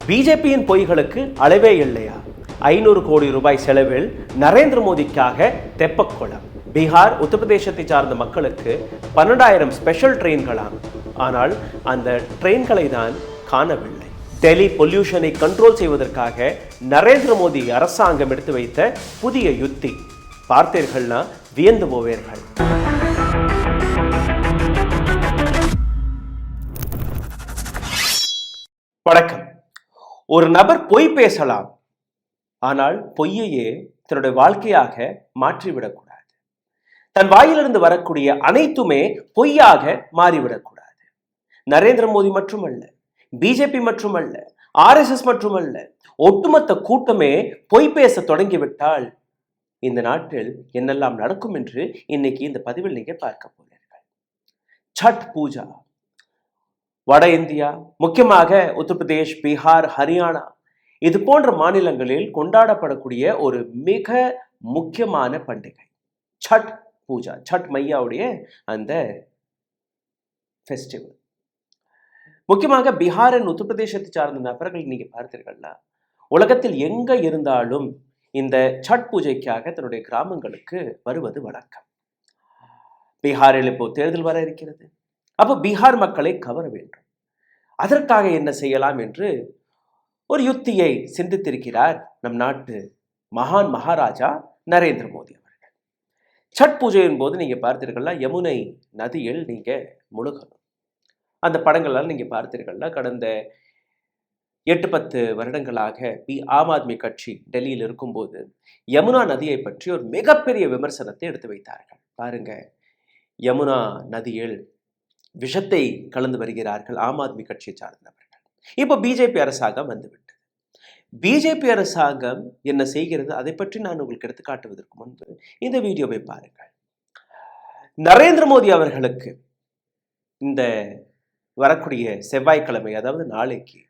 பிஜேபியின் பொய்களுக்கு அளவே இல்லையா? 500 கோடி ரூபாய் செலவில் நரேந்திர மோடிக்காக தெப்பக்குளம். பீகார், உத்தரப்பிரதேசத்தை சார்ந்த மக்களுக்கு 12,000 ஸ்பெஷல் ட்ரெயின்களாம். ஆனால் அந்த ட்ரெயின்களை தான் காணவில்லை. டெல்லி பொல்யூஷனை கண்ட்ரோல் செய்வதற்காக நரேந்திர மோடி அரசாங்கம் எடுத்து வைத்த புதிய யுத்தி பார்த்தீர்கள்னா வியந்து போவீர்கள். வணக்கம். ஒரு நபர் பொய் பேசலாம், ஆனால் பொய்யையே தன்னுடைய வாழ்க்கையாக மாற்றிவிடக்கூடாது. தன் வாயிலிருந்து வரக்கூடிய அனைத்துமே பொய்யாக மாறிவிடக்கூடாது. நரேந்திர மோடி மட்டுமல்ல, பிஜேபி மட்டுமல்ல, RSS மட்டுமல்ல, ஒட்டுமொத்த கூட்டமே பொய் பேச தொடங்கிவிட்டால் இந்த நாட்டில் என்னெல்லாம் நடக்கும் என்று இன்னைக்கு இந்த பதிவில் நீங்க பார்க்க போகிறீர்கள். சட் பூஜா வட இந்தியா, முக்கியமாக உத்தரப்பிரதேஷ், பீகார், ஹரியானா இது போன்ற மாநிலங்களில் கொண்டாடப்படக்கூடிய ஒரு மிக முக்கியமான பண்டிகை சட் பூஜா. சட் மையாவுடைய அந்த ஃபெஸ்டிவல். முக்கியமாக பீகார், உத்தரப்பிரதேசத்தை சார்ந்த நபர்கள் நீங்க பார்த்தீர்கள்னா உலகத்தில் எங்க இருந்தாலும் இந்த சட் பூஜைக்காக தன்னுடைய கிராமங்களுக்கு வருவது வழக்கம். பீகாரில் இப்போ தேர்தல் வர இருக்கிறது. அப்போ பீகார் மக்களை கவர வேண்டும். அதற்காக என்ன செய்யலாம் என்று ஒரு யுத்தியை சிந்தித்திருக்கிறார் நம் நாட்டு மகான் மகாராஜா நரேந்திர மோடி அவர்கள். சட் பூஜையின் போது நீங்க பார்த்தீர்கள்னா யமுனை நதியில் நீங்க முழுகணும். அந்த படங்கள்லாம் நீங்க பார்த்தீர்கள்னா கடந்த 8-10 வருடங்களாக ஆம் ஆத்மி கட்சி டெல்லியில் இருக்கும்போது யமுனா நதியை பற்றி ஒரு மிகப்பெரிய விமர்சனத்தை எடுத்து வைத்தார்கள். பாருங்க, யமுனா நதியில் விஷத்தை கலந்து வருகிறார்கள் ஆம் ஆத்மி கட்சியை சார்ந்தவர்கள். இப்போ பிஜேபி அரசாங்கம் வந்துவிட்டது. பிஜேபி அரசாங்கம் என்ன செய்கிறது அதை பற்றி நான் உங்களுக்கு எடுத்து காட்டுவதற்கு முன்பு இந்த வீடியோவை பாருங்கள். நரேந்திர மோடி அவர்களுக்கு இந்த வரக்கூடிய செவ்வாய்க்கிழமை, அதாவது நாளைக்கு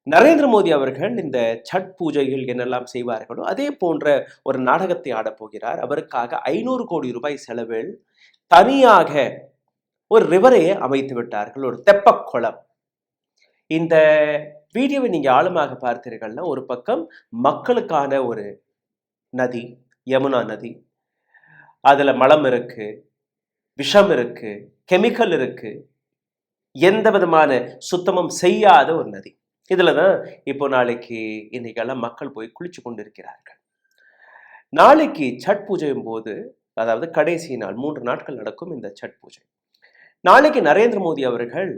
நரேந்திர மோடி அவர்கள் இந்த சட் பூஜையில் என்னெல்லாம் செய்வார்களோ அதே போன்ற ஒரு நாடகத்தை ஆடப்போகிறார். அவருக்காக 500 கோடி ரூபாய் செலவில் தனியாக ஒரு ரிவரையே அமைத்து விட்டார்கள், ஒரு தெப்பக்குளம். இந்த வீடியோவை நீங்க ஆழமாக பார்த்தீர்கள்னா ஒரு பக்கம் மக்களுக்கான ஒரு நதி, யமுனா நதி. அதுல மலம் இருக்கு, விஷம் இருக்கு, கெமிக்கல் இருக்கு, எந்த விதமான சுத்தமும் செய்யாத ஒரு நதி. இதுலதான் இப்போ நாளைக்கு இன்னைக்கெல்லாம் மக்கள் போய் குளிச்சு கொண்டு இருக்கிறார்கள். நாளைக்கு சட் பூஜையும் போது, அதாவது கடைசி நாள், 3 நாட்கள் நடக்கும் இந்த சட் பூஜை. நாளைக்கு நரேந்திர மோடி அவர்கள்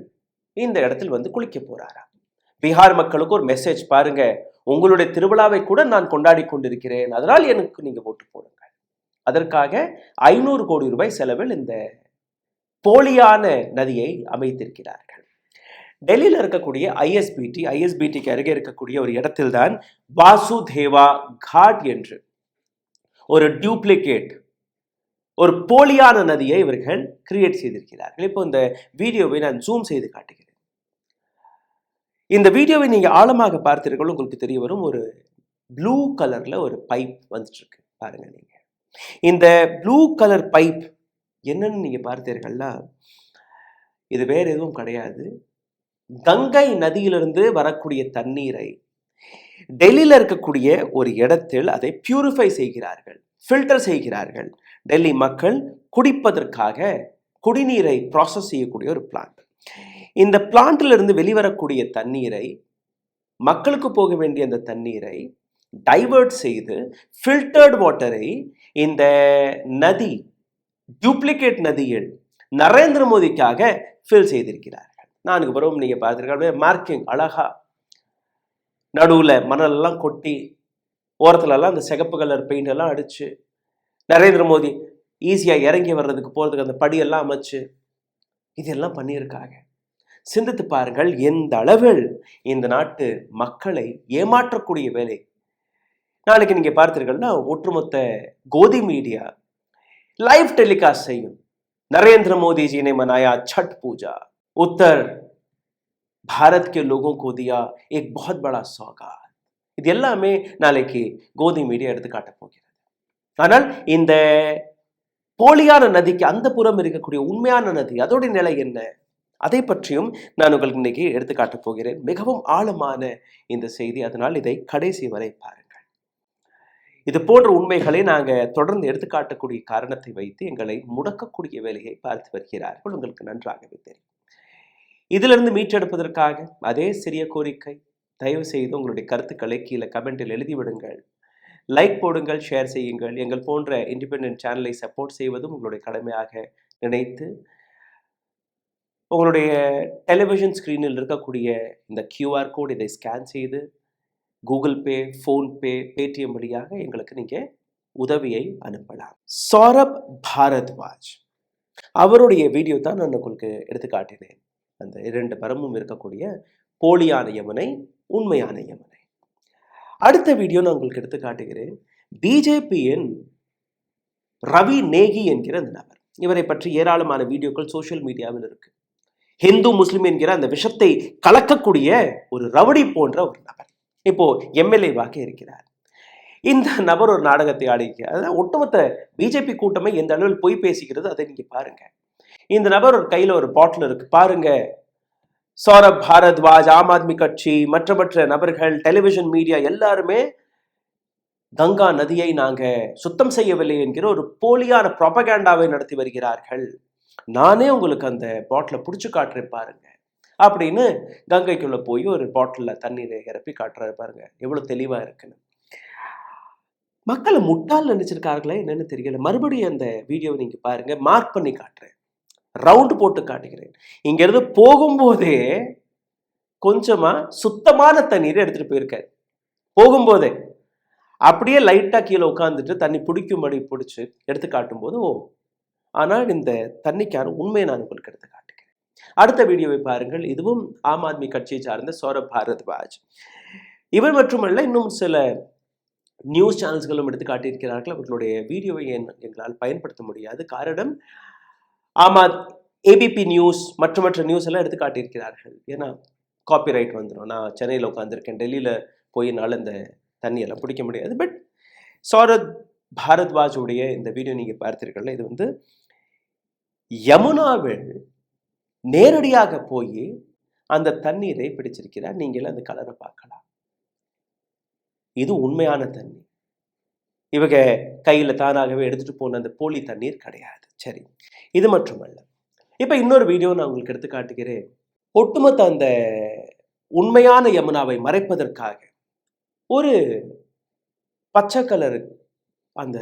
இந்த இடத்தில் வந்து குளிக்க போறாராம். பீகார் மக்களுக்கு ஒரு மெசேஜ் பாருங்க, உங்களுடைய திருவிழாவை கூட நான் கொண்டாடி கொண்டிருக்கிறேன், அதனால் எனக்கு நீங்க ஓட்டு போடுங்க. அதற்காக 500 கோடி ரூபாய் செலவில் இந்த போலியான நதியை அமைத்திருக்கிறார்கள். டெல்லியில் இருக்கக்கூடிய ஐஎஸ்பிடிக்கு அருகே இருக்கக்கூடிய ஒரு இடத்தில்தான் வாசுதேவா காட் என்று ஒரு டியூப்ளிகேட், ஒரு போலியான நதியை இவர்கள் கிரியேட் செய்திருக்கிறார்கள். இப்போ இந்த வீடியோவை நான் ஜூம் செய்து காட்டுகிறேன். இந்த வீடியோவை நீங்க ஆழமாக பார்த்தீர்கள், உங்களுக்கு தெரிய வரும். ஒரு ப்ளூ கலர்ல ஒரு பைப் வந்துட்டு இருக்கு பாருங்க. நீங்க இந்த ப்ளூ கலர் பைப் என்னன்னு நீங்க பார்த்தீர்கள்னா இது வேற எதுவும் கிடையாது. கங்கை நதியிலிருந்து வரக்கூடிய தண்ணீரை டெல்லியில் இருக்கக்கூடிய ஒரு இடத்தில் அதை பியூரிஃபை செய்கிறார்கள், ஃபில்டர் செய்கிறார்கள். டெல்லி மக்கள் குடிப்பதற்காக குடிநீரை ப்ராசஸ் செய்யக்கூடிய ஒரு பிளான்ட். இந்த பிளான்ட்ல இருந்து வெளிவரக்கூடிய தண்ணீரை, மக்களுக்கு போக வேண்டிய அந்த தண்ணீரை டைவர்ட் செய்து ஃபில்டர்டு வாட்டரை இந்த நதி, டியூப்ளிகேட் நதியில் நரேந்திர மோடிக்காக ஃபில் செய்திருக்கிறார்கள். 4 புறமும் நீங்க பார்த்திருக்க மார்க்கிங் அழகா, நடுவுல மணலெல்லாம் கொட்டி, ஓரத்துல எல்லாம் அந்த சிகப்பு கலர் பெயிண்ட் எல்லாம் அடிச்சு, நரேந்திர மோடி ஈஸியா இறங்கி வர்றதுக்கு போறதுக்கு அந்த படியெல்லாம் அமைச்சு இதெல்லாம் பண்ணியிருக்காங்க. சிந்தித்து பாருங்கள் எந்த அளவில் இந்த நாட்டு மக்களை ஏமாற்றக்கூடிய வேலை. நாளைக்கு நீங்க பார்த்தீர்கள்னா ஒட்டுமொத்த கோதி மீடியா லைவ் டெலிகாஸ்ட் செய்யும். नरेंद्र मोदी जी ने मनाया छठ पूजा, उत्तर भारत के लोगों को दिया एक बहुत बड़ा सौगात. இது எல்லாமே நாளைக்கு கோதி மீடியா எடுத்து காட்ட போகிறது. ஆனால் இந்த போலியான நதிக்கு அந்த புறம் இருக்கக்கூடிய உண்மையான நதி, அதோட நிலை என்ன? அதை பற்றியும் நான் உங்களுக்கு இன்னைக்கு எடுத்துக்காட்டப் போகிறேன். மிகவும் ஆழமான இந்த செய்தி, அதனால் இதை கடைசி வரை பாருங்கள். இது போன்ற உண்மைகளை நாங்கள் தொடர்ந்து எடுத்துக்காட்டக்கூடிய காரணத்தை வைத்து எங்களை முடக்கக்கூடிய வேலையை பார்த்து வருகிறார்கள், உங்களுக்கு நன்றாகவே தெரியும். இதிலிருந்து மீட்டெடுப்பதற்காக அதே சிறிய கோரிக்கை, தயவு செய்து உங்களுடைய கருத்துக்களை கீழே கமெண்டில் எழுதிவிடுங்கள், லைக் போடுங்கள், ஷேர் செய்யுங்கள். எங்கள் போன்ற இண்டிபெண்டன்ட் சேனலை சப்போர்ட் செய்வதும் உங்களுடைய கடமையாக நினைத்து உங்களுடைய டெலிவிஷன் ஸ்க்ரீனில் இருக்கக்கூடிய இந்த QR கோட் இதை ஸ்கேன் செய்து கூகுள் பே, ஃபோன்பே, பேடிஎம் வழியாக எங்களுக்கு நீங்கள் உதவியை அனுப்பலாம். சௌரப் பாரத்வாஜ் அவருடைய வீடியோ தான் நான் உங்களுக்கு எடுத்து காட்டினேன். அந்த 2 பரமும் இருக்கக்கூடிய போலியான யமுனை, உண்மையான யமுனை. அடுத்த வீடியோ நான் உங்களுக்கு எடுத்து காட்டுகிறேன். பிஜேபியின் ரவி நேகி என்கிற அந்த நபர், இவரை பற்றி ஏராளமான வீடியோக்கள் சோசியல் மீடியாவில் இருக்கு. ஹிந்து முஸ்லிம் என்கிற அந்த விஷத்தை கலக்கக்கூடிய ஒரு ரவுடி போன்ற ஒரு நபர் இப்போ எம்எல்ஏவாக இருக்கிறார். இந்த நபர் ஒரு நாடகத்தை ஆடிக்கிறார். அதாவது ஒட்டுமொத்த பிஜேபி கூட்டமே எந்த அளவில் பொய் பேசுகிறது அதை நீங்க பாருங்க. இந்த நபர் ஒரு கையில ஒரு பாட்டில் இருக்கு பாருங்க. சௌரப் பாரத்வாஜ், ஆம் ஆத்மி கட்சி, மற்ற நபர்கள், டெலிவிஷன் மீடியா எல்லாருமே கங்கா நதியை நாங்க சுத்தம் செய்யவில்லை என்கிற ஒரு போலியான ப்ராபகேண்டாவை நடத்தி வருகிறார்கள். நானே உங்களுக்கு அந்த பாட்டிலை பிடிச்சி காட்டுறேன் பாருங்க அப்படின்னு கங்கைக்குள்ள போய் ஒரு பாட்டிலில் தண்ணீரை இறப்பி காட்டுறாரு பாருங்க, எவ்வளவு தெளிவா இருக்குன்னு. மக்களை முட்டால் நினைச்சிருக்கார்களே என்னன்னு தெரியல. மறுபடியும் அந்த வீடியோவை நீங்க பாருங்க, மார்க் பண்ணி காட்டுறேன், ரவுண்டு போட்டு காட்டுகிறேன். இங்க இருந்து போகும்போதே கொஞ்சமா சுத்தமான தண்ணீரை எடுத்துட்டு போயிருக்காரு. போகும்போதே அப்படியே லைட்டா கீழே உட்காந்துட்டு தண்ணி பிடிக்கும்படி பிடிச்சி எடுத்து காட்டும் போது ஆனால் இந்த தண்ணிக்கான உண்மையை நான் உங்களுக்கு எடுத்து காட்டுகிறேன். அடுத்த வீடியோவை பாருங்கள். இதுவும் ஆம் ஆத்மி கட்சியை சார்ந்த சௌரப் பாரத்வாஜ். இவர் மட்டுமல்ல, இன்னும் சில நியூஸ் சேனல்ஸ்களும் எடுத்து காட்டியிருக்கிறார்கள். அவர்களுடைய வீடியோவை எங்களால் பயன்படுத்த முடியாது. காரணம், ஏபிபி நியூஸ் மற்ற நியூஸ் எல்லாம் எடுத்து காட்டியிருக்கிறார்கள். ஏன்னா காப்பிரைட் வந்துடும். நான் சென்னையில் உட்காந்துருக்கேன், டெல்லியில் போய் என்னால் இந்த தண்ணியெல்லாம் பிடிக்க முடியாது. பட் சௌரப் பாரத்வாஜுடைய இந்த வீடியோ நீங்கள் பார்த்தீர்கள். இது யமுனாவில் நேரடியாக போய் அந்த தண்ணீரை பிடிச்சிருக்கிறார். நீங்கள் அந்த கலரை பார்க்கலாம். இது உண்மையான தண்ணி. இவங்க கையில் தானாகவே எடுத்துட்டு போன அந்த போலி தண்ணீர் கிடையாது. சரி, இது மட்டுமல்ல. இப்போ இன்னொரு வீடியோ நான் உங்களுக்கு எடுத்து காட்டுகிறேன். ஒட்டுமொத்த அந்த உண்மையான யமுனாவை மறைப்பதற்காக ஒரு பச்சை கலர் அந்த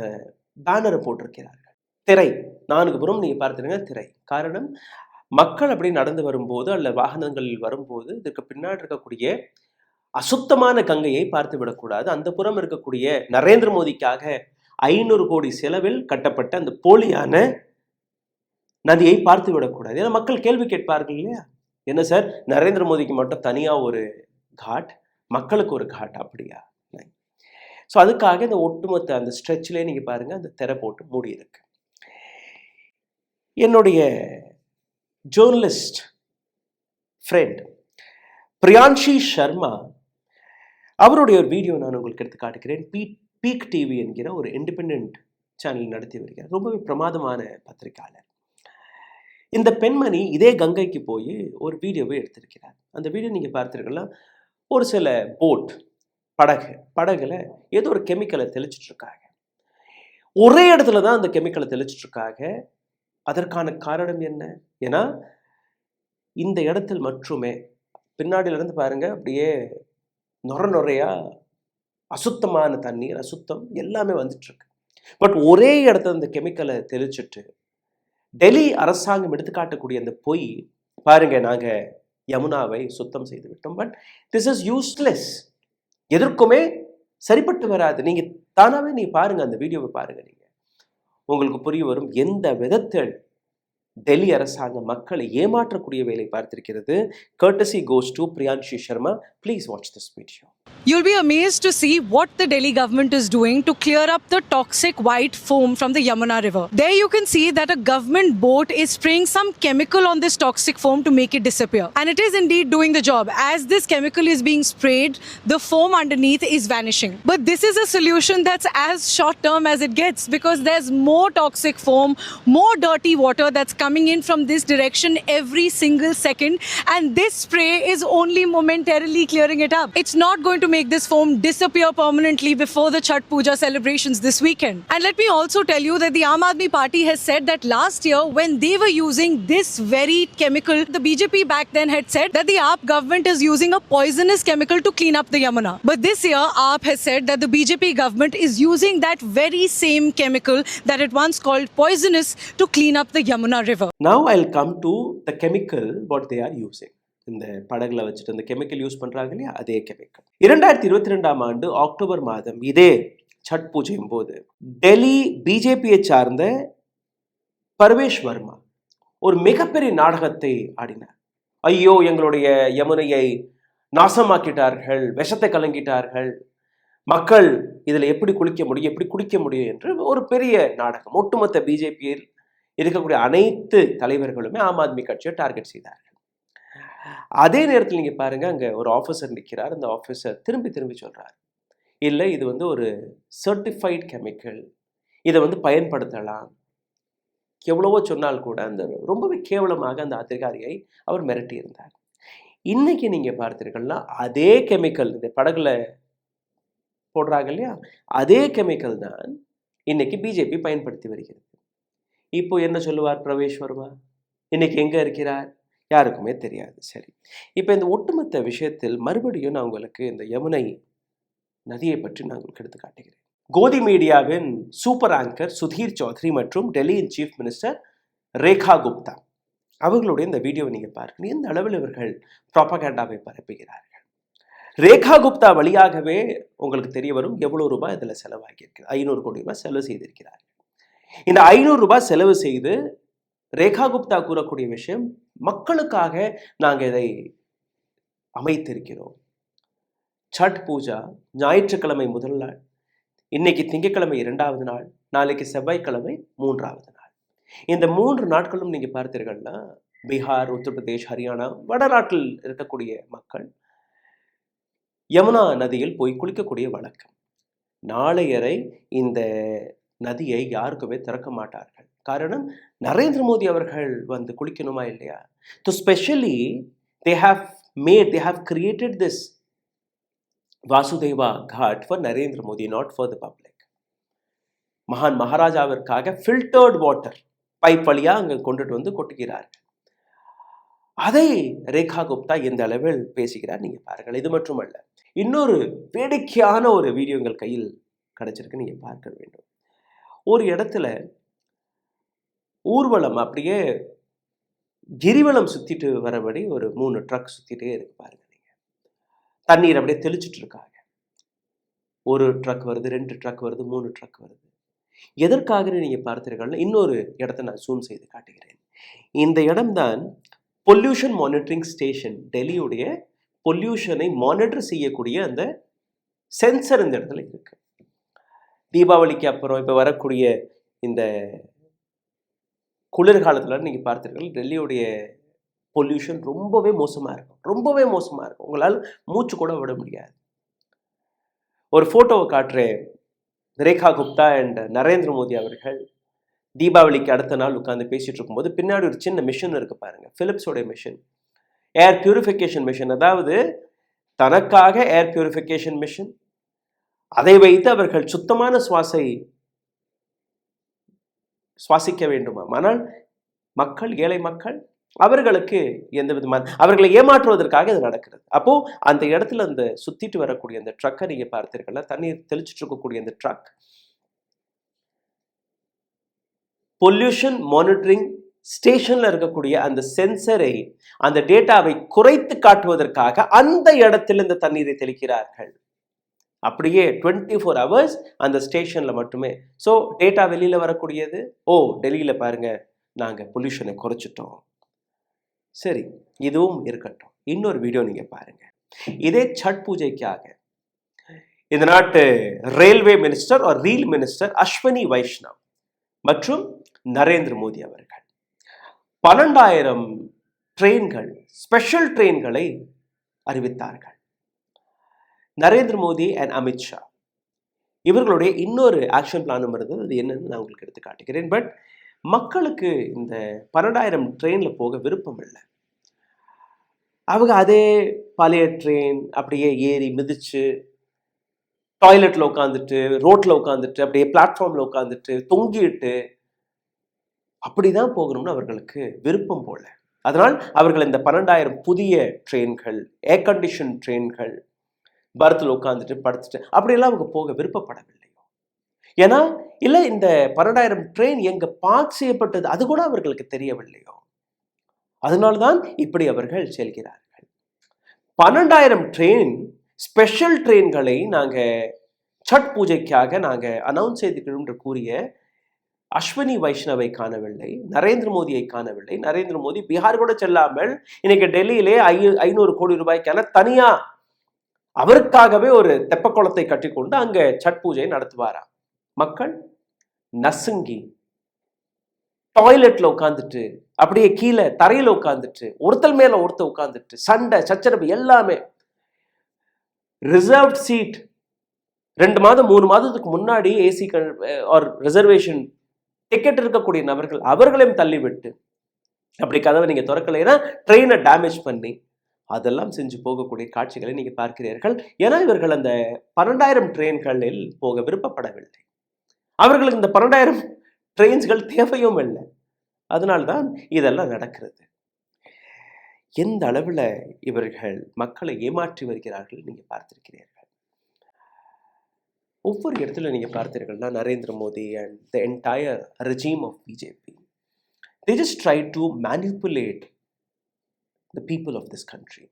பேனரை போட்டிருக்கிறார்கள். திரை 4 புறம் நீங்க பார்த்துருங்க, திரை. காரணம், மக்கள் அப்படி நடந்து வரும்போது அல்ல வாகனங்களில் வரும்போது இதற்கு பின்னாடி இருக்கக்கூடிய அசுத்தமான கங்கையை பார்த்து விடக்கூடாது. அந்த புறம் இருக்கக்கூடிய நரேந்திர மோடிக்காக 500 கோடி செலவில் கட்டப்பட்ட அந்த போலியான நதியை பார்த்து விடக்கூடாது. ஏன்னா மக்கள் கேள்வி கேட்பார்கள் இல்லையா, என்ன சார் நரேந்திர மோடிக்கு மட்டும் தனியா ஒரு காட், மக்களுக்கு ஒரு காட் அப்படியா? ஸோ அதுக்காக இந்த ஒட்டுமொத்த அந்த ஸ்ட்ரெச்சிலே நீங்க பாருங்க, அந்த திரை போட்டு மூடி இருக்கு. என்னுடைய ஜேர்னலிஸ்ட் ஃப்ரெண்ட் பிரியான்ஷி சர்மா அவருடைய ஒரு வீடியோ நான் உங்களுக்கு எடுத்து காட்டுகிறேன். பீக் டிவி என்கிற ஒரு இண்டிபெண்ட் சேனல் நடத்தி வருகிறார். ரொம்பவே பிரமாதமான பத்திரிகையாளர். இந்த பெண்மணி இதே கங்கைக்கு போய் ஒரு வீடியோவை எடுத்திருக்கிறார். அந்த வீடியோ நீங்க பார்த்தீர்களா, ஒரு சில படகுல ஏதோ ஒரு கெமிக்கலை தெளிச்சிட்டு இருக்காங்க. ஒரே இடத்துல தான் அந்த கெமிக்கலை தெளிச்சிட்டு இருக்காங்க. அதற்கான காரணம் என்ன? ஏன்னா இந்த இடத்தில் மட்டுமே பின்னாடியில இருந்து பாருங்க, அப்படியே நுரையா அசுத்தமான தண்ணீர், அசுத்தம் எல்லாமே வந்துட்டு இருக்கு. பட் ஒரே இடத்துல இந்த கெமிக்கலை தெளிச்சுட்டு டெல்லி அரசாங்கம் எடுத்துக்காட்டக்கூடிய அந்த பொய் பாருங்க, நாங்க யமுனாவை சுத்தம் செய்து விட்டோம். But this is useless. எதற்குமே சரிப்பட்டு வராது. நீங்க தானாவே நீங்க பாருங்க, அந்த வீடியோவை பாருங்க, நீங்க உங்களுக்கு புரிய வரும் எந்த விதத்தில் டெல்லி அரசாங்கம் மக்களை ஏமாற்றக்கூடிய வேலை பார்த்திருக்கிறது. courtesy goes to பிரியான்ஷி Sharma. Please watch this video. You'll be amazed to see what the Delhi government is doing to clear up the toxic white foam from the Yamuna River. There you can see that a government boat is spraying some chemical on this toxic foam to make it disappear. And it is indeed doing the job. As this chemical is being sprayed, the foam underneath is vanishing. But this is a solution that's as short term as it gets, because there's more toxic foam, more dirty water that's coming in from this direction every single second. And this spray is only momentarily clearing it up. It's not going to make this foam disappear permanently before the Chhath Puja celebrations this weekend. And let me also tell you that the Aam Aadmi Party has said that last year, when they were using this very chemical, the BJP back then had said that the AAP government is using a poisonous chemical to clean up the Yamuna. But this year, AAP has said that the BJP government is using that very same chemical that it once called poisonous to clean up the Yamuna River. Now I'll come to the chemical what they are using. இந்த படகுல வச்சுட்டு இந்த chemical use பண்ணுறாங்க இல்லையா, அதே chemical. 2022 ஆண்டு October மாதம் இதே சட் பூஜையும் போது டெல்லி பிஜேபியை சார்ந்த பர்வேஷ் வர்மா ஒரு மிகப்பெரிய நாடகத்தை ஆடினார். ஐயோ, எங்களுடைய யமுனையை நாசமாக்கிட்டார்கள், விஷத்தை கலங்கிட்டார்கள், மக்கள் இதில் எப்படி குளிக்க முடியும், எப்படி குடிக்க முடியும் என்று ஒரு பெரிய நாடகம். ஒட்டுமொத்த பிஜேபியில் இருக்கக்கூடிய அனைத்து தலைவர்களுமே ஆம் ஆத்மி கட்சியை டார்கெட் செய்தார்கள். அதே நேரத்தில் நீங்கள் பாருங்கள், அங்கே ஒரு ஆஃபீஸர் நிற்கிறார். அந்த ஆஃபீஸர் திரும்பி சொல்கிறார், இல்லை இது வந்து ஒரு சர்டிஃபைட் கெமிக்கல், இதை வந்து பயன்படுத்தலாம். எவ்வளவோ சொன்னால் கூட அந்த ரொம்பவே கேவலமாக அந்த அதிகாரியை அவர் மிரட்டி இருந்தார். இன்னைக்கு நீங்கள் பார்த்தீர்கள்னா அதே கெமிக்கல் இந்த படகுல போடுறாங்க இல்லையா, அதே கெமிக்கல் தான் இன்னைக்கு பிஜேபி பயன்படுத்தி வருகிறது. இப்போ என்ன சொல்லுவார் பிரவேஷ் வர்மா? இன்னைக்கு எங்கே இருக்கிறார் யாருக்குமே தெரியாது. சரி, இப்போ இந்த ஒட்டுமொத்த விஷயத்தில் மறுபடியும் நான் உங்களுக்கு இந்த யமுனை நதியை பற்றி நான் உங்களுக்கு எடுத்து காட்டுகிறேன். கோதி மீடியாவின் சூப்பர் ஆங்கர் சுதீர் சௌத்ரி மற்றும் டெல்லியின் சீஃப் மினிஸ்டர் ரேகா குப்தா அவர்களுடைய இந்த வீடியோவை நீங்கள் பார்க்கணும். எந்த அளவில் இவர்கள் ப்ராபகேண்டாவை பரப்புகிறார்கள். ரேகா குப்தா வழியாகவே உங்களுக்கு தெரிய வரும் எவ்வளோ ரூபாய் இதில் செலவாகியிருக்கு. 500 கோடி ரூபாய் செலவு செய்திருக்கிறார்கள். இந்த 500 ரூபாய் செலவு செய்து ரேகா குப்தா கூறக்கூடிய விஷயம், மக்களுக்காக நாங்கள் இதை அமைத்திருக்கிறோம். சட் பூஜா ஞாயிற்றுக்கிழமை முதல் நாள், இன்னைக்கு திங்கட்கிழமை 2வது நாள், நாளைக்கு செவ்வாய்க்கிழமை 3வது நாள். இந்த 3 நாட்களும் நீங்கள் பார்த்தீர்கள்னா பீகார், உத்தரப்பிரதேஷ், ஹரியானா, வடநாட்டில் இருக்கக்கூடிய மக்கள் யமுனா நதியில் போய் குளிக்கக்கூடிய வழக்கம். நாளையரை இந்த நதியை யாருக்குமே திறக்க மாட்டார்கள். காரணம், நரேந்திர மோடி அவர்கள் வந்து குளிக்கணுமா இல்லையா? So specially they have created this Vasudeva god for Narendra Modi, not for the public. மகான் மகாராஜாவிற்காக ஃபில்டர்ட் வாட்டர் பைப் வழியாக அங்கே கொண்டுட்டு வந்து கொட்டுகிறார்கள். அதை ரேகா குப்தா எந்த அளவில் பேசுகிறார் நீங்கள் பாருங்கள். இது மட்டுமல்ல, இன்னொரு வேடிக்கையான ஒரு வீடியோ உங்கள் கையில் கிடைச்சிருக்கு, நீங்கள் பார்க்க வேண்டும். ஒரு இடத்துல ஊர்வலம் அப்படியே கிரிவலம் சுற்றிட்டு வரபடி ஒரு 3 ட்ரக் சுற்றிட்டே இருக்கு பாருங்க. நீங்கள் தண்ணீர் அப்படியே தெளிச்சுட்டு இருக்காங்க. ஒரு ட்ரக் வருது, 2 ட்ரக் வருது, 3 ட்ரக் வருது. எதற்காக நீங்கள் பார்த்தீர்கள்னா, இன்னொரு இடத்த நான் ஜூம் செய்து காட்டுகிறேன். இந்த இடம்தான் பொல்யூஷன் மானிட்டரிங் ஸ்டேஷன். டெல்லியுடைய பொல்யூஷனை மானிட்டர் செய்யக்கூடிய அந்த சென்சர் இந்த இடத்துல இருக்கு. தீபாவளிக்கு அப்புறம் இப்போ வரக்கூடிய இந்த குளிர்காலத்தில் நீங்கள் பார்த்தீர்கள், டெல்லியுடைய பொல்யூஷன் ரொம்பவே மோசமாக இருக்கும், ரொம்பவே மோசமாக இருக்கும். உங்களால் மூச்சு கூட விட முடியாது. ஒரு ஃபோட்டோவை காட்டுறேன். ரேகா குப்தா அண்ட் நரேந்திர மோடி அவர்கள் தீபாவளிக்கு அடுத்த நாள் உட்காந்து பேசிட்டு இருக்கும்போது பின்னாடி ஒரு சின்ன மிஷின் இருக்கு பாருங்க, பிலிப்ஸோடைய மிஷின், ஏர் பியூரிஃபிகேஷன் மிஷின். அதாவது தனக்காக ஏர் பியூரிஃபிகேஷன் மிஷின், அதை வைத்து அவர்கள் சுத்தமான சுவாசிக்க வேண்டுமா? ஆனால் மக்கள், ஏழை மக்கள், அவர்களுக்கு எந்த விதமான, அவர்களை ஏமாற்றுவதற்காக இது நடக்கிறது. அப்போ அந்த இடத்துல அந்த சுத்திட்டு வரக்கூடிய அந்த ட்ரக்கை நீங்க பார்த்தீர்கள்னா, தண்ணீர் தெளிச்சுட்டு இருக்கக்கூடிய அந்த ட்ரக் பொல்யூஷன் மானிட்டரிங் ஸ்டேஷன்ல இருக்கக்கூடிய அந்த சென்சரை, அந்த டேட்டாவை குறைத்து காட்டுவதற்காக அந்த இடத்தில் இந்த தண்ணீரை தெளிக்கிறார்கள். அப்படியே 24 hours அந்த ஸ்டேஷன்ல மட்டுமே. ஸோ டேட்டா வெளியில வரக்கூடியது, ஓ டெல்லியில பாருங்க நாங்கள் பொல்யூஷனை குறைச்சிட்டோம். சரி, இதுவும் இருக்கட்டும். இன்னொரு வீடியோ நீங்க பாருங்க. இதே சட் பூஜைக்காக இந்த நாட்டு ரயில்வே மினிஸ்டர் ஒரு ரீல் மினிஸ்டர் அஸ்வினி வைஷ்ணவ் மற்றும் நரேந்திர மோடி அவர்கள் 12,000 ட்ரெயின்கள், ஸ்பெஷல் ட்ரெயின்களை அறிவித்தார்கள். நரேந்திர மோடி அண்ட் அமித்ஷா இவர்களுடைய இன்னொரு ஆக்ஷன் பிளானும் இருந்தது. அது என்னன்னு நான் உங்களுக்கு எடுத்து காட்டுகிறேன். பட் மக்களுக்கு இந்த 12,000 ட்ரெயினில் போக விருப்பம் இல்லை. அவங்க அதே பழைய ட்ரெயின் அப்படியே ஏறி மிதிச்சு, டாய்லெட்டில் உட்காந்துட்டு, ரோட்டில் உட்காந்துட்டு, அப்படியே பிளாட்ஃபார்மில் உட்காந்துட்டு, தொங்கிட்டு அப்படிதான் போகணும்னு அவர்களுக்கு விருப்பம் போல. அதனால் அவர்கள் இந்த 12,000 புதிய ட்ரெயின்கள், ஏர் கண்டிஷன் ட்ரெயின்கள், பர்த்தில் உட்காந்துட்டு படுத்துட்டு அப்படியெல்லாம் அவங்க போக விருப்பப்படவில்லையோ. ஏன்னா இல்லை, இந்த 12,000 ட்ரெயின் எங்க பார்க் செய்யப்பட்டது அது கூட அவர்களுக்கு தெரியவில்லையோ. அதனால்தான் இப்படி அவர்கள் செல்கிறார்கள். 12,000 ட்ரெயின், ஸ்பெஷல் ட்ரெயின்களை நாங்கள் சட் பூஜைக்காக நாங்கள் அனௌன்ஸ் செய்திருக்கிறோம் என்று கூறிய அஸ்வினி வைஷ்ணவை காணவில்லை, நரேந்திர மோடியை காணவில்லை. நரேந்திர மோடி பீகார் கூட செல்லாமல் இன்னைக்கு டெல்லியிலே 500 கோடி ரூபாய்க்கான தனியா அவருக்காகவே ஒரு தெப்பக்குளத்தை கட்டிக்கொண்டு அங்க சட் பூஜை நடத்துவாராம். மக்கள் நசுங்கி டாய்லெட்ல உட்காந்துட்டு, அப்படியே கீழே தரையில உட்காந்துட்டு, ஒருத்தல் மேல ஒருத்தர் உட்காந்துட்டு, சண்டை சச்சரவு எல்லாமே. ரிசர்வ்ட் சீட் 2 மாதம் 3 மாதத்துக்கு முன்னாடி ஏசி ஆர் ரிசர்வேஷன் டிக்கெட் இருக்கக்கூடிய நபர்கள் அவர்களையும் தள்ளிவிட்டு, அப்படி கதவை நீங்க திறக்கலைன்னா ட்ரெயினை டேமேஜ் பண்ணி அதெல்லாம் செஞ்சு போகக்கூடிய காட்சிகளை நீங்க பார்க்கிறீர்கள். ஏன்னா இவர்கள் அந்த 12,000 ட்ரெயின்களில் போக விருப்பப்படவில்லை. அவர்களுக்கு இந்த 12,000 ட்ரெயின்ஸ்கள் தேவையும் இல்லை. அதனால்தான் இதெல்லாம் நடக்கிறது. எந்த அளவில் இவர்கள் மக்களை ஏமாற்றி வருகிறார்கள் நீங்க பார்த்திருக்கிறீர்கள். ஒவ்வொரு இடத்துல நீங்க பார்த்தீர்கள்னா Narendra Modi and the entire regime of BJP, they just try to manipulate the people of this country.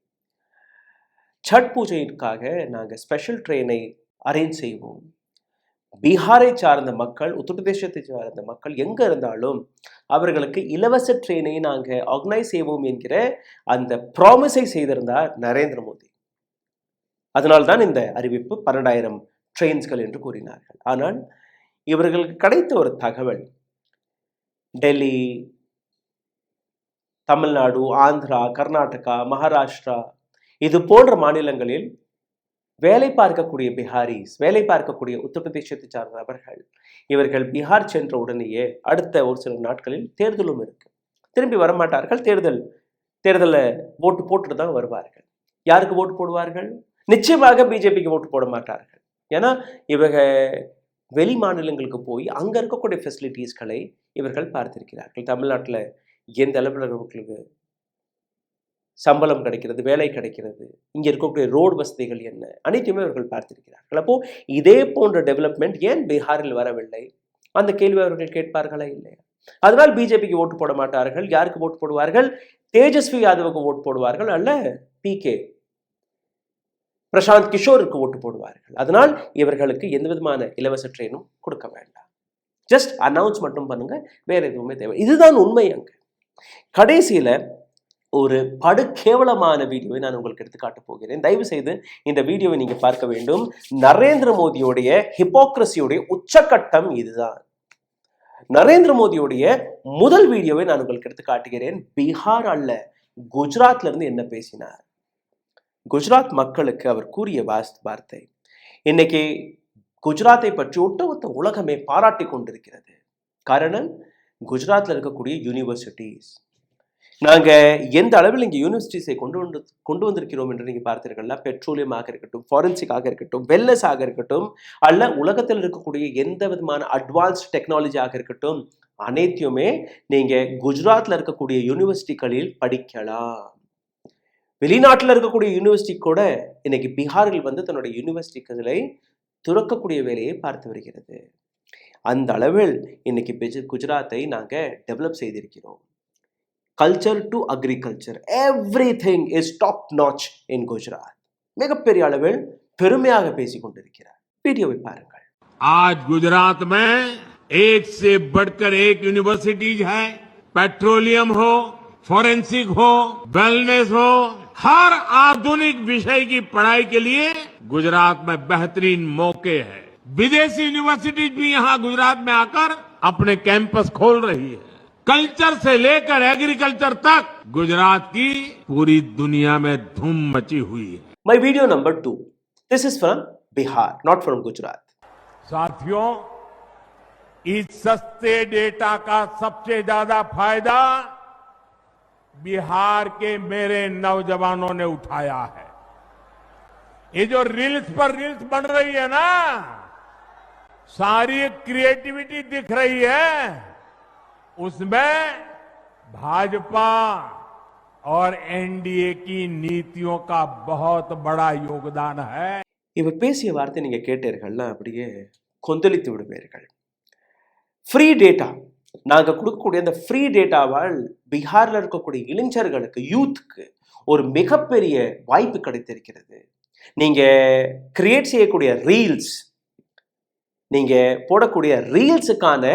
சட் பூஜைக்காக நாங்கள் ஸ்பெஷல் ட்ரெயினை அரேஞ்ச் செய்வோம். பீகாரை சார்ந்த மக்கள், உத்தரப்பிரதேசத்தை சார்ந்த மக்கள் எங்கே இருந்தாலும் அவர்களுக்கு இலவச ட்ரெயினை நாங்கள் ஆர்கனைஸ் செய்வோம் என்கிற அந்த ப்ராமிஸை செய்திருந்தார் நரேந்திர மோடி. அதனால்தான் இந்த அறிவிப்பு 12,000 ட்ரெயின்ஸ்கள் என்று கூறினார்கள். ஆனால் இவர்களுக்கு கிடைத்த ஒரு தகவல், டெல்லி, தமிழ்நாடு, ஆந்திரா, கர்நாடகா, மகாராஷ்டிரா இது போன்ற மாநிலங்களில் வேலை பார்க்கக்கூடிய பிஹாரிஸ், வேலை பார்க்கக்கூடிய உத்தரப்பிரதேசத்தை சார்ந்த நபர்கள் இவர்கள் பீகார் சென்ற உடனேயே அடுத்த ஒரு சில நாட்களில் தேர்தலும் இருக்கு, திரும்பி வரமாட்டார்கள். தேர்தலில் ஓட்டு போட்டுட்டு தான் வருவார்கள். யாருக்கு ஓட்டு போடுவார்கள்? நிச்சயமாக பிஜேபிக்கு ஓட்டு போட மாட்டார்கள். ஏன்னா இவங்க வெளி மாநிலங்களுக்கு போய் அங்கே இருக்கக்கூடிய ஃபெசிலிட்டிஸ்களை இவர்கள் பார்த்திருக்கிறார்கள். தமிழ்நாட்டில் எந்த அளவில் அவர்களுக்கு சம்பளம் கிடைக்கிறது, வேலை கிடைக்கிறது, இங்கே இருக்கக்கூடிய ரோடு வசதிகள் என்ன, அனைத்துமே அவர்கள் பார்த்திருக்கிறார்கள். அப்போ இதே போன்ற டெவலப்மெண்ட் ஏன் பீகாரில் வரவில்லை? அந்த கேள்வி அவர்கள் கேட்பார்களா? இல்லையா? அதனால் பிஜேபிக்கு ஓட்டு போட மாட்டார்கள். யாருக்கு ஓட்டு போடுவார்கள்? தேஜஸ்வி யாதவுக்கு ஓட்டு போடுவார்கள், அல்ல PK பிரசாந்த் கிஷோருக்கு ஓட்டு போடுவார்கள். அதனால் இவர்களுக்கு எந்த விதமான இலவச ட்ரெயினும் கொடுக்க வேண்டாம், ஜஸ்ட் அனௌன்ஸ் மட்டும் பண்ணுங்க, வேற எதுவுமே தேவை. இதுதான் உண்மை. அங்க கடைசியில ஒரு படுகேவலமான வீடியோவை நான் உங்களுக்கு எடுத்து காட்ட போகிறேன். தயவு செய்து இந்த வீடியோவை நீங்க பார்க்க வேண்டும். நரேந்திர மோடியுடைய ஹிப்போக்ரசியுடைய உச்சக்கட்டம் இதுதான். நரேந்திர மோடியுடைய முதல் வீடியோவை நான் உங்களுக்கு எடுத்து காட்டுகிறேன். பீகார் அல்ல, குஜராத்ல இருந்து என்ன பேசினார். குஜராத் மக்களுக்கு அவர் கூறிய வார்த்தை இன்னைக்கு குஜராத்தை பற்றி ஒட்டுமொத்த உலகமே பாராட்டி கொண்டிருக்கிறது. காரணம், குஜராத்ல இருக்கக்கூடிய யூனிவர்சிட்டிஸ். நாங்க எந்த அளவில் இங்கே யூனிவர்சிட்டிஸை கொண்டு வந்திருக்கிறோம் என்று நீங்க பார்த்தீர்கள்னா, பெட்ரோலியமாக இருக்கட்டும், ஃபாரன்சிக்காக இருக்கட்டும், வெல்னஸ் ஆக இருக்கட்டும், அல்ல உலகத்தில் இருக்கக்கூடிய எந்த விதமான அட்வான்ஸ்ட் டெக்னாலஜியாக இருக்கட்டும், அனைத்தையுமே நீங்க குஜராத்ல இருக்கக்கூடிய யூனிவர்சிட்டிகளில் படிக்கலாம். வெளிநாட்டில் இருக்கக்கூடிய யூனிவர்சிட்டி கூட இன்னைக்கு பீகாரில் வந்து தன்னுடைய யூனிவர்சிட்டிகளை துறக்கக்கூடிய வேலையை பார்த்து வருகிறது. அந்த அளவில் இன்னைக்கு குஜராத்தை நாங்கள் டெவலப் செய்திருக்கிறோம். Culture to agriculture, everything is top notch in Gujarat. மிகப்பெரிய அளவில் பெருமையாக பேசிக் கொண்டிருக்கிறார். வீடியோவை பாருங்கள். आज गुजरात में एक से बढ़कर एक यूनिवर्सिटीज है. पेट्रोलियम हो, फॉरेंसिक हो, वेलनेस हो, हर आधुनिक विषय की पढ़ाई के लिए गुजरात में बेहतरीन मौके हैं। विदेशी यूनिवर्सिटीज भी यहाँ गुजरात में आकर अपने कैंपस खोल रही है। कल्चर से लेकर एग्रीकल्चर तक गुजरात की पूरी दुनिया में धूम मची हुई है। My video number 2. This is from Bihar, not from Gujarat. साथियों, इस सस्ते डेटा का सबसे ज्यादा फायदा बिहार के मेरे नौजवानों ने उठाया है। ये जो रील्स पर रील्स बन रही है ना, सारी क्रिएटिविटी दिख रही है, उसमें भाजपा और एनडीए की नीतियों का बहुत बड़ा योगदान है। இவர் பேசிய வார்த்தை நீங்க கேட்டீர்கள்னா அப்படியே கொந்தளித்து விடுவீர்கள். ஃப்ரீ டேட்டா, நாங்க கொடுக்கக்கூடிய அந்த ஃப்ரீ டேட்டாவால் பீகார்ல இருக்கக்கூடிய இளைஞர்களுக்கு, யூத்துக்கு ஒரு மிகப்பெரிய வாய்ப்பு கிடைத்திருக்கிறது. நீங்க கிரியேட் செய்யக்கூடிய ரீல்ஸ், நீங்க போடக்கூடிய ரீல்ஸுக்கான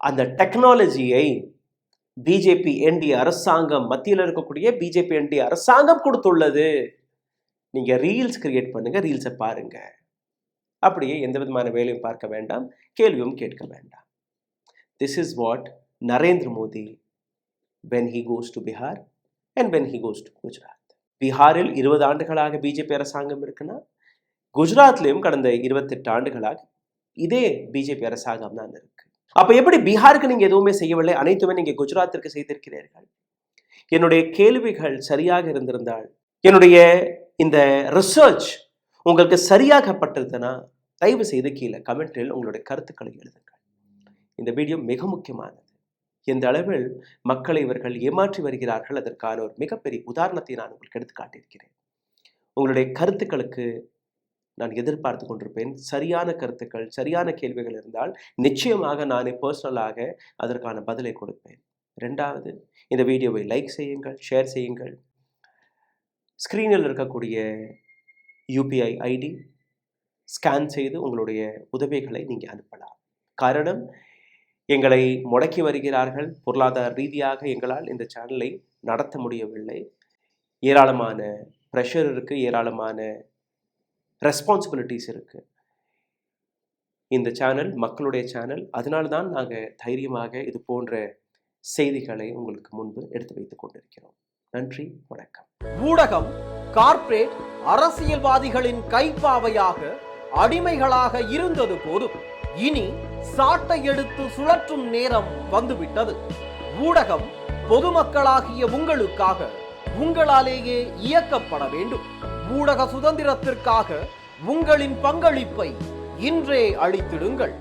அந்த டெக்னாலஜியை பிஜேபி என்டிஏ அரசாங்கம், மத்தியில் இருக்கக்கூடிய பிஜேபி என்டிஏ அரசாங்கம் கொடுத்துள்ளது. நீங்க ரீல்ஸ் கிரியேட் பண்ணுங்க, ரீல்ஸை பாருங்க. அப்படியே எந்த விதமான வேலையும் பார்க்க வேண்டாம், கேள்வியும் கேட்க வேண்டாம். This is what Narendra Modi when he goes to Bihar and when he goes to Gujarat. பீகாரில் 20 ஆண்டுகளாக பிஜேபி அரசாங்கம் இருக்குன்னா, குஜராத்லையும் கடந்த 28 ஆண்டுகளாக இதே பிஜேபி அரசாங்கம் தான் இருக்கு. அப்ப எப்படி பீகாருக்கு நீங்க எதுவுமே செய்யவில்லை, அனைத்துமே நீங்க குஜராத்திற்கு செய்திருக்கிறீர்கள்? என்னுடைய கேள்விகள் சரியாக இருந்திருந்தால், என்னுடைய இந்த ரிசர்ச் உங்களுக்கு சரியாகப்பட்டிருந்தனா, தயவு செய்து கீழே கமெண்டில் உங்களுடைய கருத்துக்களை எழுதுங்கள். இந்த வீடியோ மிக முக்கியமானது. எந்த அளவில் மக்களை இவர்கள் ஏமாற்றி வருகிறார்கள் அதற்கான ஒரு மிகப்பெரிய உதாரணத்தை நான் உங்களுக்கு எடுத்து காட்டியிருக்கிறேன். உங்களுடைய கருத்துக்களுக்கு நான் எதிர்பார்த்து கொண்டிருப்பேன். சரியான கருத்துக்கள், சரியான கேள்விகள் இருந்தால் நிச்சயமாக நானே பர்சனலாக அதற்கான பதிலை கொடுப்பேன். ரெண்டாவது, இந்த வீடியோவை லைக் செய்யுங்கள், ஷேர் செய்யுங்கள். ஸ்க்ரீனில் இருக்கக்கூடிய யூபிஐ ஐடி ஸ்கேன் செய்து உங்களுடைய உதவிகளை நீங்கள் அனுப்பலாம். காரணம், எங்களை முடக்கி வருகிறார்கள். பொருளாதார ரீதியாக எங்களால் இந்த சேனலை நடத்த முடியவில்லை. ஏராளமான ப்ரெஷர் இருக்குது, ஏராளமான ரெஸ்பான்சிபிலிட்டிஸ் இருக்குது. இந்த சேனல் மக்களுடைய சேனல். அதனால தான் நாங்கள் தைரியமாக இது போன்ற செய்திகளை உங்களுக்கு முன்பு எடுத்து வைத்துக் கொண்டிருக்கிறோம். நன்றி, வணக்கம். ஊடகம் கார்ப்பரேட் அரசியல்வாதிகளின் கைப்பாவையாக, அடிமைகளாக இருந்தது போதும். இனி சாட்டை எடுத்து சுழற்றும் நேரம் வந்துவிட்டது. ஊடகம் பொதுமக்களாகிய உங்களுக்காக, உங்களாலேயே இயக்கப்பட வேண்டும். ஊடக சுதந்திரத்திற்காக உங்களின் பங்களிப்பை இன்றே அளித்திடுங்கள்.